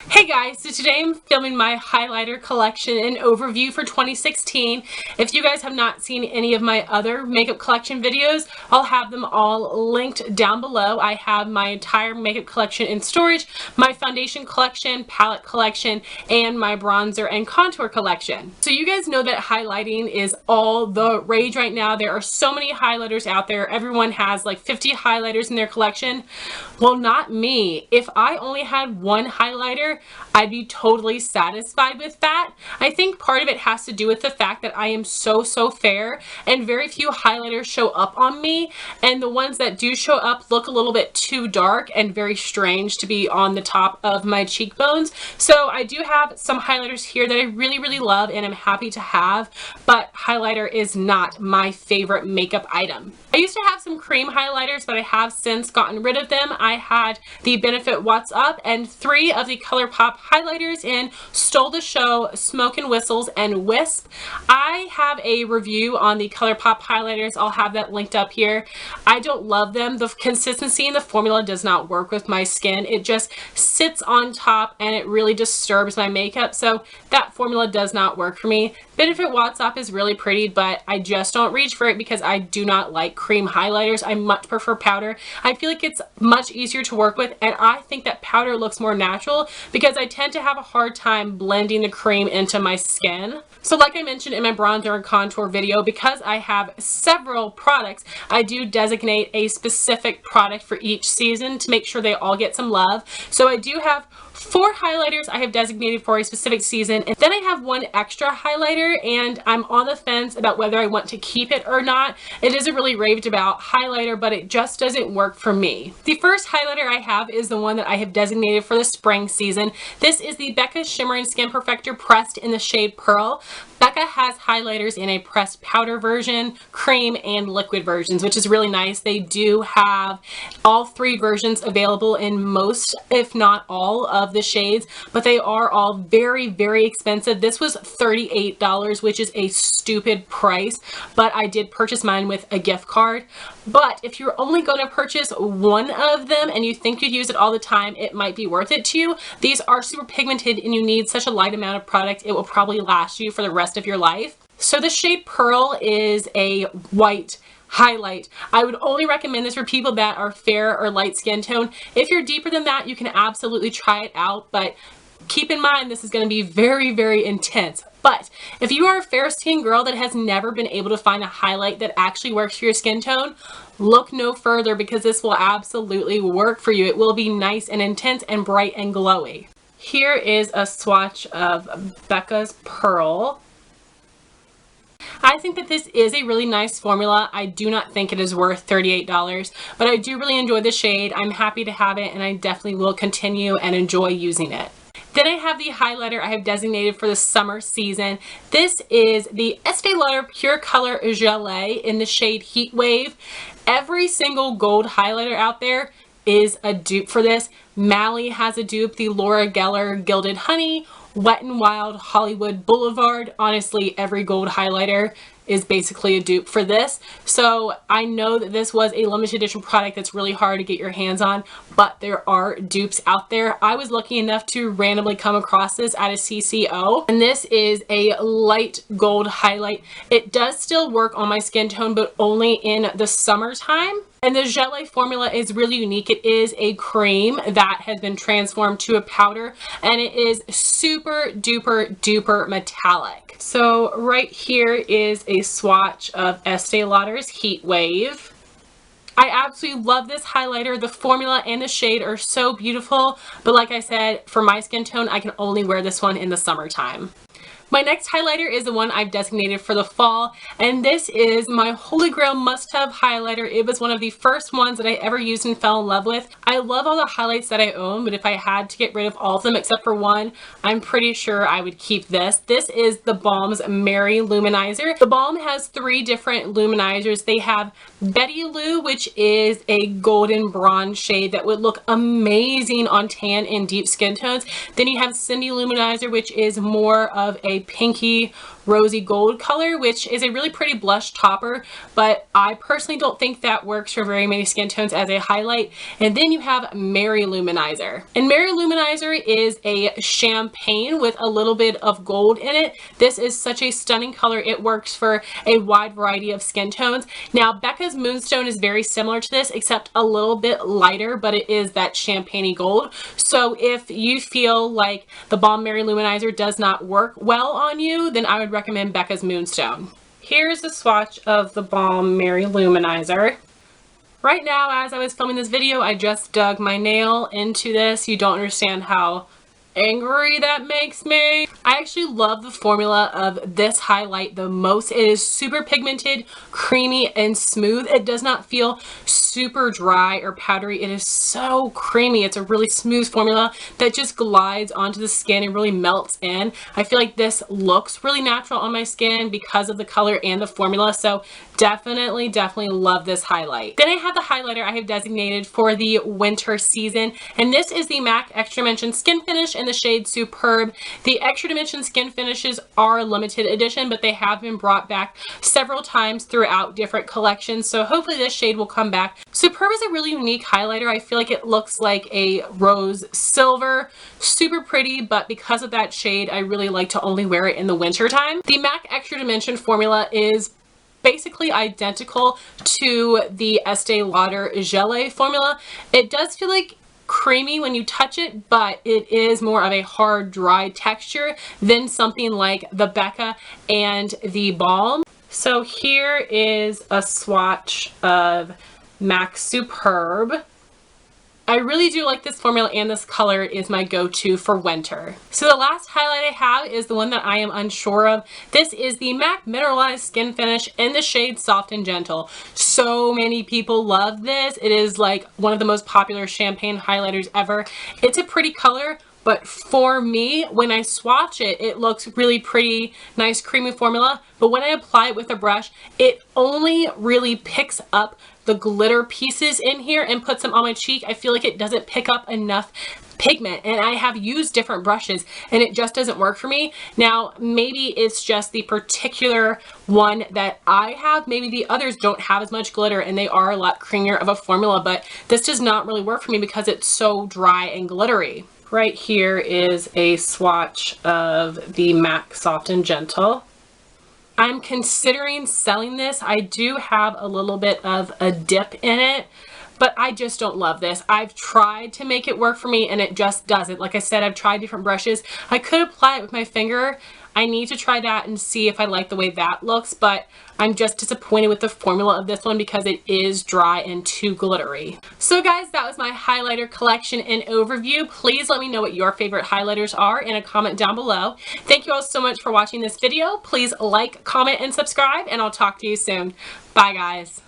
Hey guys, so today I'm filming my highlighter collection and overview for 2016. If you guys have not seen any of my other makeup collection videos, I'll have them all linked down below. I have my entire makeup collection in storage, my foundation collection, palette collection, and my bronzer and contour collection. So you guys know that highlighting is all the rage right now. There are so many highlighters out there. Everyone has like 50 highlighters in their collection. Well, not me. If I only had one highlighter, I'd be totally satisfied with that. I think part of it has to do with the fact that I am so fair and very few highlighters show up on me, and the ones that do show up look a little bit too dark and very strange to be on the top of my cheekbones. So I do have some highlighters here that I really love and I'm happy to have, but highlighter is not my favorite makeup item. I used to have some cream highlighters, but I have since gotten rid of them. I had the Benefit What's Up and 3 of the ColourPop highlighters in Stole the Show, Smoke and Whistles, and Wisp. I have a review on the ColourPop highlighters. I'll have that linked up here. I don't love them. The consistency in the formula does not work with my skin. It just sits on top and it really disturbs my makeup, so that formula does not work for me. Benefit What's Up is really pretty, but I just don't reach for it because I do not like cream highlighters. I much prefer powder. I feel like it's much easier to work with, and I think that powder looks more natural because I tend to have a hard time blending the cream into my skin. So like I mentioned in my bronzer and contour video, because I have several products, I do designate a specific product for each season to make sure they all get some love. So I do have 4 highlighters I have designated for a specific season, and then I have 1 extra highlighter, and I'm on the fence about whether I want to keep it or not. It isn't really raved about highlighter, but it just doesn't work for me. The first highlighter I have is the one that I have designated for the spring season. This is the Becca Shimmering Skin Perfector pressed in the shade Pearl. Becca has highlighters in a pressed powder version, cream, and liquid versions, which is really nice. They do have all 3 versions available in most, if not all, of the shades, but they are all very expensive. This was $38, which is a stupid price, but I did purchase mine with a gift card. But if you're only going to purchase one of them and you think you'd use it all the time, it might be worth it to you. These are super pigmented and you need such a light amount of product, it will probably last you for the rest of your life. So the shade Pearl is a white highlight. I would only recommend this for people that are fair or light skin tone. If you're deeper than that, you can absolutely try it out, but keep in mind this is going to be very intense. But if you are a fair skin girl that has never been able to find a highlight that actually works for your skin tone, look no further because this will absolutely work for you. It will be nice and intense and bright and glowy. Here is a swatch of Becca's Pearl. I think that this is a really nice formula. I do not think it is worth $38, but I do really enjoy the shade. I'm happy to have it, and I definitely will continue and enjoy using it. Then I have the highlighter I have designated for the summer season. This is the Estee Lauder Pure Color Gelee in the shade Heat Wave. Every single gold highlighter out there is a dupe for this. Mally has a dupe, the Laura Geller Gilded Honey, Wet n Wild Hollywood Boulevard. Honestly, every gold highlighter is basically a dupe for this. So I know that this was a limited edition product that's really hard to get your hands on, but there are dupes out there. I was lucky enough to randomly come across this at a CCO, and this is a light gold highlight. It does still work on my skin tone, but only in the summertime. And the Gelee formula is really unique. It is a cream that has been transformed to a powder, and it is super duper metallic. So right here is a swatch of Estee Lauder's Heat Wave. I absolutely love this highlighter. The formula and the shade are so beautiful, but like I said, for my skin tone, I can only wear this one in the summertime. My next highlighter is the one I've designated for the fall, and this is my Holy Grail must-have highlighter. It was one of the first ones that I ever used and fell in love with. I love all the highlights that I own, but if I had to get rid of all of them except for one, I'm pretty sure I would keep this. This is theBalm's Mary LouManizer. theBalm has 3 different luminizers. They have Betty Lou, which is a golden bronze shade that would look amazing on tan and deep skin tones. Then you have Cindy LouManizer, which is more of a pinky rosy gold color, which is a really pretty blush topper, but I personally don't think that works for very many skin tones as a highlight. And then you have Mary LouManizer. And Mary LouManizer is a champagne with a little bit of gold in it. This is such a stunning color. It works for a wide variety of skin tones. Now, Becca's Moonstone is very similar to this, except a little bit lighter, but it is that champagne-y gold. So if you feel like the Balm Mary LouManizer does not work well on you, then I would recommend Becca's Moonstone. Here's a swatch of the Balm Mary LouManizer. Right now, as I was filming this video, I just dug my nail into this. You don't understand how angry that makes me. I actually love the formula of this highlight the most. It is super pigmented, creamy, and smooth. It does not feel super dry or powdery. It is so creamy. It's a really smooth formula that just glides onto the skin and really melts in. I feel like this looks really natural on my skin because of the color and the formula. So definitely love this highlight. Then I have the highlighter I have designated for the winter season, and this is the MAC Extra Dimension Skin Finish in the shade Superb. The Extra Dimension Skin Finishes are limited edition, but they have been brought back several times throughout different collections, so hopefully this shade will come back. Superb is a really unique highlighter. I feel like it looks like a rose silver, super pretty, but because of that shade, I really like to only wear it in the winter time. The MAC Extra Dimension formula is basically identical to the Estee Lauder Gelee formula. It does feel like creamy when you touch it, but it is more of a hard, dry texture than something like the Becca and the Balm. So here is a swatch of MAC Superb. I really do like this formula, and this color is my go-to for winter. So the last highlight I have is the one that I am unsure of. This is the MAC Mineralize Skin Finish in the shade Soft and Gentle. So many people love this. It is like one of the most popular champagne highlighters ever. It's a pretty color, but for me, when I swatch it, it looks really pretty, nice creamy formula. But when I apply it with a brush, it only really picks up the glitter pieces in here and puts them on my cheek. I feel like it doesn't pick up enough pigment, and I have used different brushes and it just doesn't work for me. Now, maybe it's just the particular one that I have. Maybe the others don't have as much glitter and they are a lot creamier of a formula, but this does not really work for me because it's so dry and glittery. Right here is a swatch of the MAC Soft and Gentle. I'm considering selling this. I do have a little bit of a dip in it, but I just don't love this. I've tried to make it work for me and it just doesn't. Like I said, I've tried different brushes. I could apply it with my finger. I need to try that and see if I like the way that looks, but I'm just disappointed with the formula of this one because it is dry and too glittery. So guys, that was my highlighter collection and overview. Please let me know what your favorite highlighters are in a comment down below. Thank you all so much for watching this video. Please like, comment, and subscribe, and I'll talk to you soon. Bye guys.